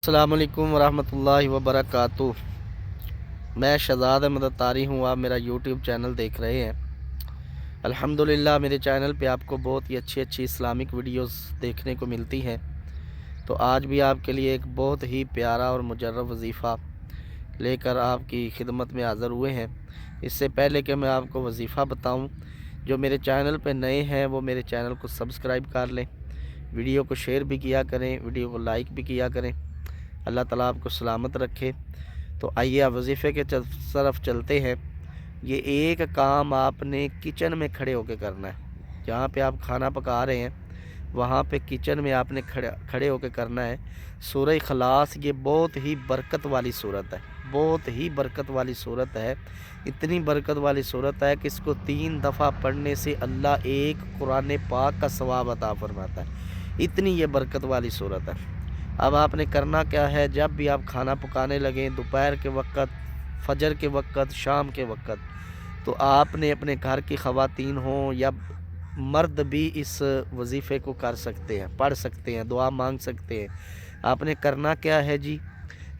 السلام علیکم ورحمۃ اللہ وبرکاتہ۔ میں شہزاد احمد اتاری ہوں، آپ میرا یوٹیوب چینل دیکھ رہے ہیں۔ الحمدللہ میرے چینل پہ آپ کو بہت ہی اچھی اسلامک ویڈیوز دیکھنے کو ملتی ہیں، تو آج بھی آپ کے لیے ایک بہت ہی پیارا اور مجرب وظیفہ لے کر آپ کی خدمت میں حاضر ہوئے ہیں۔ اس سے پہلے کہ میں آپ کو وظیفہ بتاؤں، جو میرے چینل پہ نئے ہیں وہ میرے چینل کو سبسکرائب کر لیں، ویڈیو کو شیئر بھی کیا کریں، ویڈیو کو لائک بھی کیا کریں۔ اللہ تعالیٰ آپ کو سلامت رکھے۔ تو آئیے آپ وظیفے کے طرف چلتے ہیں۔ یہ ایک کام آپ نے کچن میں کھڑے ہو کے کرنا ہے۔ جہاں پہ آپ کھانا پکا رہے ہیں وہاں پہ کچن میں آپ نے کھڑے ہو کے کرنا ہے سورہ اخلاص۔ یہ بہت ہی برکت والی صورت ہے، بہت ہی برکت والی صورت ہے۔ اتنی برکت والی صورت ہے کہ اس کو 3 دفعہ پڑھنے سے اللہ ایک قرآن پاک کا ثواب عطا فرماتا ہے۔ اتنی یہ برکت والی صورت ہے۔ اب آپ نے کرنا کیا ہے، جب بھی آپ کھانا پکانے لگیں، دوپہر کے وقت، فجر کے وقت، شام کے وقت، تو آپ نے اپنے گھر کی خواتین ہوں یا مرد بھی اس وظیفے کو کر سکتے ہیں، پڑھ سکتے ہیں، دعا مانگ سکتے ہیں۔ آپ نے کرنا کیا ہے جی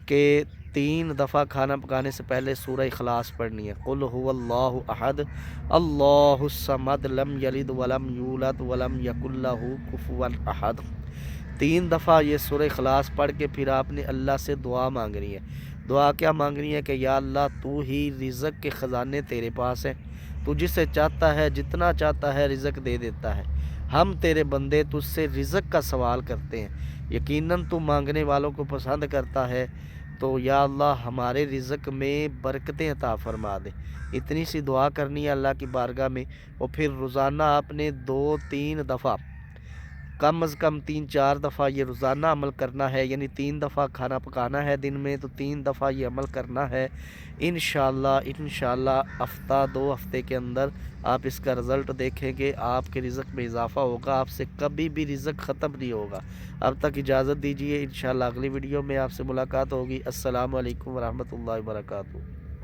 کہ 3 دفعہ کھانا پکانے سے پہلے سورہ اخلاص پڑھنی ہے۔ قل هو اللہ احد اللہ الصمد لم یلد ولم یولد ولم یکن لہ کفوا احد۔ 3 دفعہ یہ سورہ اخلاص پڑھ کے پھر آپ نے اللہ سے دعا مانگنی ہے۔ دعا کیا مانگنی ہے کہ یا اللہ تو ہی رزق کے خزانے تیرے پاس ہیں، تو جسے چاہتا ہے جتنا چاہتا ہے رزق دے دیتا ہے۔ ہم تیرے بندے تجھ سے رزق کا سوال کرتے ہیں، یقیناً تو مانگنے والوں کو پسند کرتا ہے، تو یا اللہ ہمارے رزق میں برکتیں عطا فرما دے۔ اتنی سی دعا کرنی ہے اللہ کی بارگاہ میں، اور پھر روزانہ آپ نے 2-3 دفعہ، کم از کم 3-4 دفعہ یہ روزانہ عمل کرنا ہے، یعنی 3 دفعہ کھانا پکانا ہے دن میں، تو 3 دفعہ یہ عمل کرنا ہے۔ انشاءاللہ ہفتہ 2 ہفتے کے اندر آپ اس کا رزلٹ دیکھیں گے، آپ کے رزق میں اضافہ ہوگا، آپ سے کبھی بھی رزق ختم نہیں ہوگا۔ اب تک اجازت دیجیے، انشاءاللہ اگلی ویڈیو میں آپ سے ملاقات ہوگی۔ السلام علیکم ورحمۃ اللہ وبرکاتہ۔